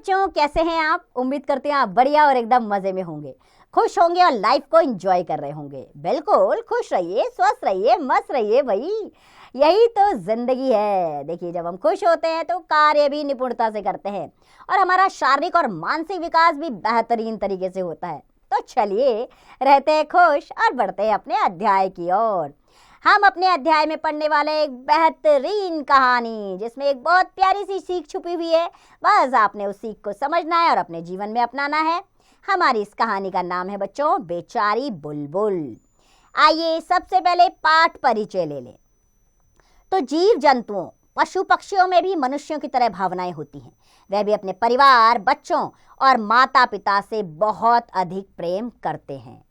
बच्चों, कैसे हैं आप? उम्मीद करते हैं आप बढ़िया और एकदम मजे में होंगे, खुश होंगे और लाइफ को एंजॉय कर रहे होंगे। बिल्कुल खुश रहिए, स्वस्थ रहिए, मस्त रहिए भाई, यही तो जिंदगी है। देखिए, जब हम खुश होते हैं तो कार्य भी निपुणता से करते हैं और हमारा शारीरिक और मानसिक विकास भी बेहतरीन तरीके से होता है। तो चलिए, रहते हैं खुश और बढ़ते हैं अपने अध्याय की ओर। हम अपने अध्याय में पढ़ने वाले एक बेहतरीन कहानी, जिसमें एक बहुत प्यारी सी सीख छुपी हुई है। बस आपने उस सीख को समझना है और अपने जीवन में अपनाना है। हमारी इस कहानी का नाम है बच्चों, बेचारी बुलबुल। आइए सबसे पहले पाठ परिचय ले लें। तो जीव जंतुओं, पशु पक्षियों में भी मनुष्यों की तरह भावनाएं होती हैं। वह भी अपने परिवार, बच्चों और माता पिता से बहुत अधिक प्रेम करते हैं।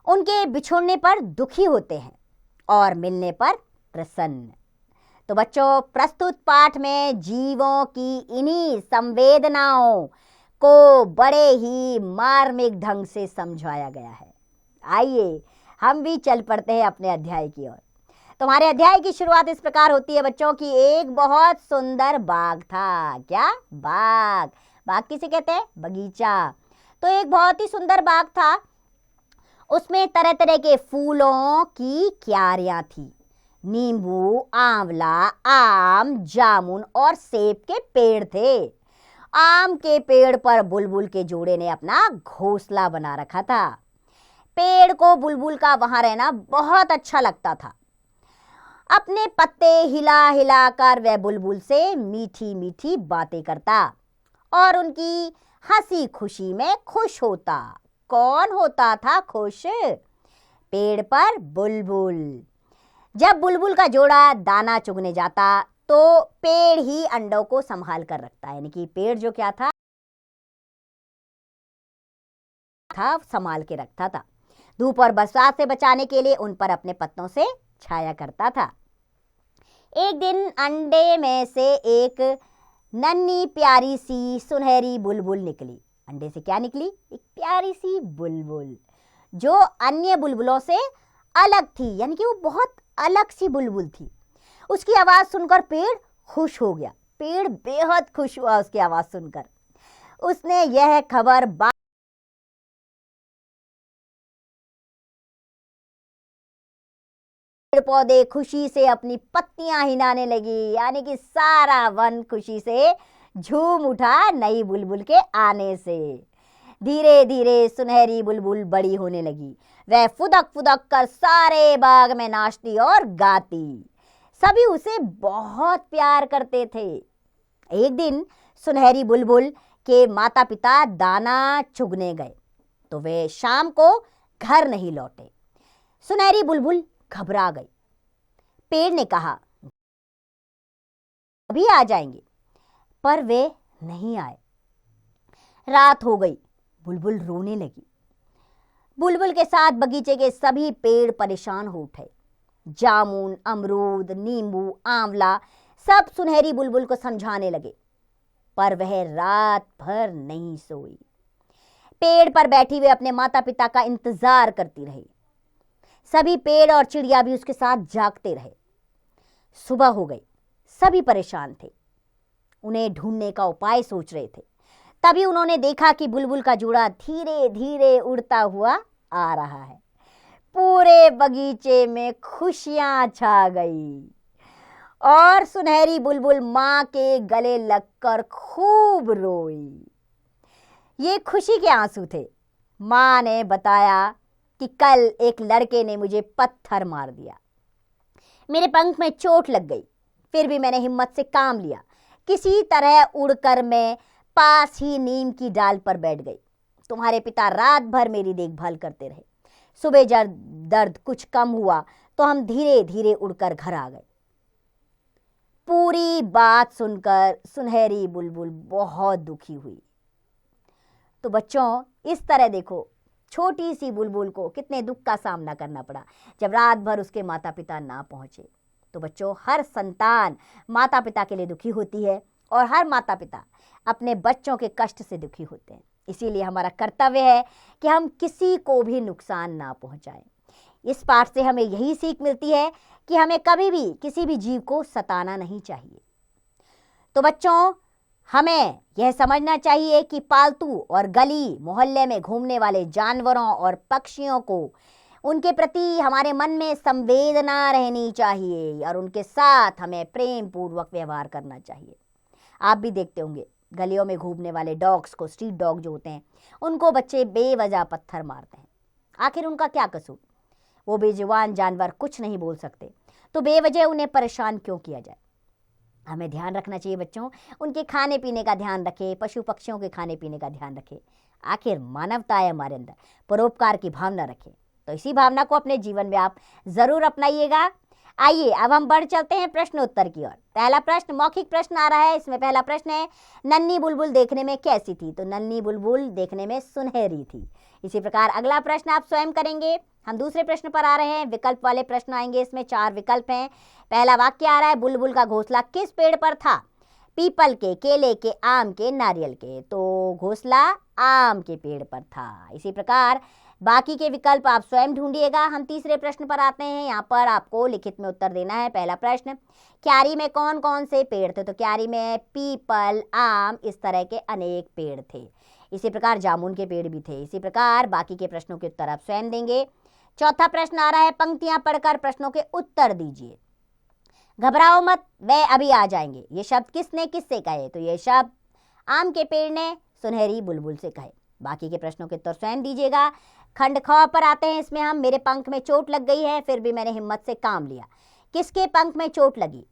उनके बिछुड़ने पर दुखी होते हैं और मिलने पर प्रसन्न। तो बच्चों, प्रस्तुत पाठ में जीवों की इन्हीं संवेदनाओं को बड़े ही मार्मिक ढंग से समझाया गया है। आइए हम भी चल पड़ते हैं अपने अध्याय की ओर। तुम्हारे अध्याय की शुरुआत इस प्रकार होती है बच्चों कि एक बहुत सुंदर बाग था। क्या बाग? बाग किसे कहते हैं? बगीचा। तो एक बहुत ही सुंदर बाग था, उसमें तरह तरह के फूलों की क्यारियां थी। नींबू, आंवला, आम, जामुन और सेब के पेड़ थे। आम के पेड़ पर बुलबुल के जोड़े ने अपना घोंसला बना रखा था। पेड़ को बुलबुल का वहां रहना बहुत अच्छा लगता था। अपने पत्ते हिला हिला कर वह बुलबुल से मीठी मीठी बातें करता और उनकी हंसी खुशी में खुश होता। कौन होता था खुश? पेड़ पर बुलबुल। जब बुलबुल का जोड़ा दाना चुगने जाता तो पेड़ ही अंडों को संभाल कर रखता, यानी कि पेड़ जो क्या था संभाल के रखता था। धूप और बरसात से बचाने के लिए उन पर अपने पत्तों से छाया करता था। एक दिन अंडे में से एक नन्ही प्यारी सी सुनहरी बुलबुल निकली। अंडे से क्या निकली? एक प्यारी सी बुलबुल, जो अन्य बुलबुलों से अलग थी, यानी कि वो बहुत अलग सी बुलबुल थी। उसकी आवाज सुनकर पेड़ खुश हो गया। पेड़ बेहद खुश हुआ उसकी आवाज सुनकर। उसने यह खबर पेड़ पौधे खुशी से अपनी पत्तियां हिलाने लगी, यानी कि सारा वन खुशी से झूम उठा नई बुलबुल के आने से। धीरे धीरे सुनहरी बुलबुल बड़ी होने लगी। वह फुदक फुदक कर सारे बाग में नाचती और गाती। सभी उसे बहुत प्यार करते थे। एक दिन सुनहरी बुलबुल के माता पिता दाना चुगने गए तो वे शाम को घर नहीं लौटे। सुनहरी बुलबुल घबरा गई। पेड़ ने कहा, अभी आ जाएंगे, पर वे नहीं आए। रात हो गई। बुलबुल रोने लगी। बुलबुल के साथ बगीचे के सभी पेड़ परेशान हो उठे। जामुन, अमरूद, नींबू, आंवला सब सुनहरी बुलबुल को समझाने लगे, पर वह रात भर नहीं सोई। पेड़ पर बैठी हुए अपने माता पिता का इंतजार करती रही। सभी पेड़ और चिड़िया भी उसके साथ जागते रहे। सुबह हो गई। सभी परेशान थे, उन्हें ढूंढने का उपाय सोच रहे थे। तभी उन्होंने देखा कि बुलबुल का जोड़ा धीरे धीरे उड़ता हुआ आ रहा है। पूरे बगीचे में खुशियां छा गई और सुनहरी बुलबुल मां के गले लगकर खूब रोई। ये खुशी के आंसू थे। मां ने बताया कि कल एक लड़के ने मुझे पत्थर मार दिया। मेरे पंख में चोट लग गई, फिर भी मैंने हिम्मत से काम लिया। किसी तरह उड़कर मैं पास ही नीम की डाल पर बैठ गई। तुम्हारे पिता रात भर मेरी देखभाल करते रहे। सुबह जब दर्द कुछ कम हुआ तो हम धीरे धीरे उड़कर घर आ गए। पूरी बात सुनकर सुनहरी बुलबुल बहुत दुखी हुई। तो बच्चों, इस तरह देखो, छोटी सी बुलबुल को कितने दुख का सामना करना पड़ा जब रात भर उसके माता पिता ना पहुंचे। तो बच्चों, हर संतान माता पिता के लिए दुखी होती है और हर माता पिता अपने बच्चों के कष्ट से दुखी होते हैं। इसीलिए हमारा कर्तव्य है कि हम किसी को भी नुकसान ना पहुंचाएं। इस पाठ से हमें यही सीख मिलती है कि हमें कभी भी किसी भी जीव को सताना नहीं चाहिए। तो बच्चों, हमें यह समझना चाहिए कि पालतू और गली मोहल्ले में घूमने वाले जानवरों और पक्षियों को उनके प्रति हमारे मन में संवेदना रहनी चाहिए और उनके साथ हमें प्रेम पूर्वक व्यवहार करना चाहिए। आप भी देखते होंगे गलियों में घूमने वाले डॉग्स को, स्ट्रीट डॉग जो होते हैं, उनको बच्चे बेवजह पत्थर मारते हैं। आखिर उनका क्या कसूर? वो बेजुबान जानवर कुछ नहीं बोल सकते, तो बेवजह उन्हें परेशान क्यों किया जाए? हमें ध्यान रखना चाहिए बच्चों, उनके खाने पीने का ध्यान रखें, पशु पक्षियों के खाने पीने का ध्यान रखें। आखिर मानवता है हमारे अंदर, परोपकार की भावना रखें। तो इसी भावना को अपने जीवन में आप जरूर अपनाइएगा। आइए अब हम बढ़ चलते हैं प्रश्नोत्तर की ओर। पहला प्रश्न मौखिक प्रश्न आ रहा है। इसमें पहला प्रश्न है, नन्ही बुलबुल देखने में कैसी थी? तो नन्ही बुलबुल देखने में सुनहरी थी। इसी प्रकार अगला प्रश्न आप स्वयं करेंगे। हम दूसरे प्रश्न पर आ रहे हैं। विकल्प वाले प्रश्न आएंगे, इसमें 4 विकल्प हैं। पहला वाक्य आ रहा है, बुलबुल का घोंसला किस पेड़ पर था? पीपल के, केले के, आम के, नारियल के। तो घोंसला आम के पेड़ पर था। इसी प्रकार बाकी के विकल्प आप स्वयं ढूंढिएगा। हम तीसरे प्रश्न पर आते हैं। यहाँ पर आपको लिखित में उत्तर देना है। पहला प्रश्न, क्यारी में कौन कौन से पेड़ थे? तो क्यारी में पीपल, आम, इस तरह के अनेक पेड़ थे। इसी प्रकार जामुन के पेड़ भी थे। इसी प्रकार बाकी के प्रश्नों के उत्तर आप स्वयं देंगे। चौथा प्रश्न आ रहा है, पंक्तियां पढ़कर प्रश्नों के उत्तर दीजिए। घबराओ मत, वे अभी आ जाएंगे। ये शब्द किसने किससे कहे? तो ये शब्द आम के पेड़ ने सुनहरी बुलबुल से कहे। बाकी के प्रश्नों के उत्तर स्वयं दीजिएगा। खंड ख पर आते हैं। इसमें हम, मेरे पंख में चोट लग गई है, फिर भी मैंने हिम्मत से काम लिया। किसके पंख में चोट लगी?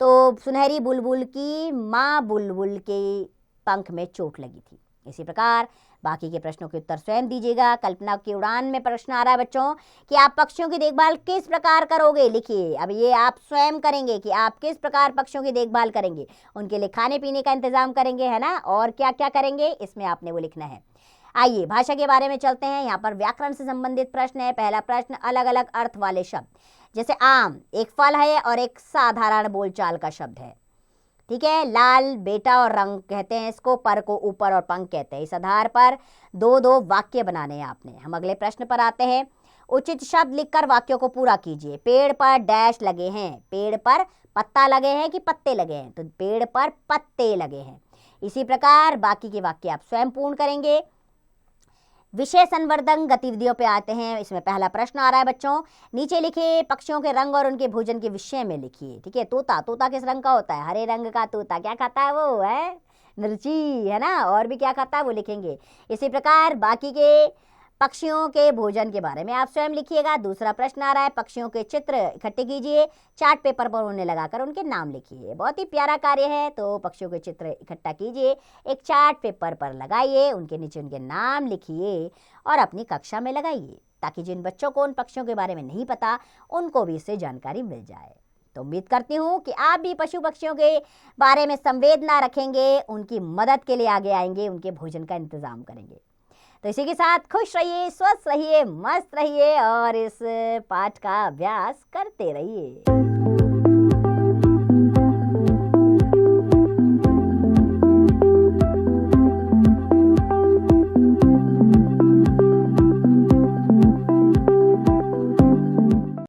तो सुनहरी बुलबुल की माँ बुलबुल के पंख में चोट लगी थी। इसी प्रकार बाकी के प्रश्नों के उत्तर स्वयं दीजिएगा। कल्पना की उड़ान में प्रश्न आ रहा है बच्चों कि आप पक्षियों की देखभाल किस प्रकार करोगे? लिखिए। अब ये आप स्वयं करेंगे कि आप किस प्रकार पक्षियों की देखभाल करेंगे। उनके लिए खाने पीने का इंतजाम करेंगे, है ना, और क्या क्या करेंगे, इसमें आपने वो लिखना है। आइए भाषा के बारे में चलते हैं। यहाँ पर व्याकरण से संबंधित प्रश्न है। पहला प्रश्न, अलग अलग अर्थ वाले शब्द। जैसे आम एक फल है और एक साधारण बोलचाल का शब्द है, ठीक है। लाल बेटा और रंग कहते हैं इसको, पर को ऊपर और पंख कहते हैं। इस आधार पर 2-2 वाक्य बनाने हैं आपने। हम अगले प्रश्न पर आते हैं। उचित शब्द लिखकर वाक्यों को पूरा कीजिए। पेड़ पर डैश लगे हैं। पेड़ पर पत्ता लगे हैं कि पत्ते लगे हैं? तो पेड़ पर पत्ते लगे हैं। इसी प्रकार बाकी के वाक्य आप स्वयं पूर्ण करेंगे। विषय संवर्धन गतिविधियों पे आते हैं। इसमें पहला प्रश्न आ रहा है बच्चों, नीचे लिखे पक्षियों के रंग और उनके भोजन के विषय में लिखिए। ठीक है। तोता, तोता किस रंग का होता है? हरे रंग का तोता। क्या खाता है वो? है मिर्ची, है ना। और भी क्या खाता है वो लिखेंगे। इसी प्रकार बाकी के पक्षियों के भोजन के बारे में आप स्वयं लिखिएगा। दूसरा प्रश्न आ रहा है, पक्षियों के चित्र इकट्ठे कीजिए, चार्ट पेपर पर उन्हें लगाकर उनके नाम लिखिए। बहुत ही प्यारा कार्य है। तो पक्षियों के चित्र इकट्ठा कीजिए, एक चार्ट पेपर पर लगाइए, उनके नीचे उनके नाम लिखिए और अपनी कक्षा में लगाइए, ताकि जिन बच्चों को उन पक्षियों के बारे में नहीं पता उनको भी इससे जानकारी मिल जाए। तो उम्मीद करती हूँ कि आप भी पशु पक्षियों के बारे में संवेदना रखेंगे, उनकी मदद के लिए आगे आएंगे, उनके भोजन का इंतजाम करेंगे। तो इसी के साथ खुश रहिए, स्वस्थ रहिए, मस्त रहिए और इस पाठ का अभ्यास करते रहिए।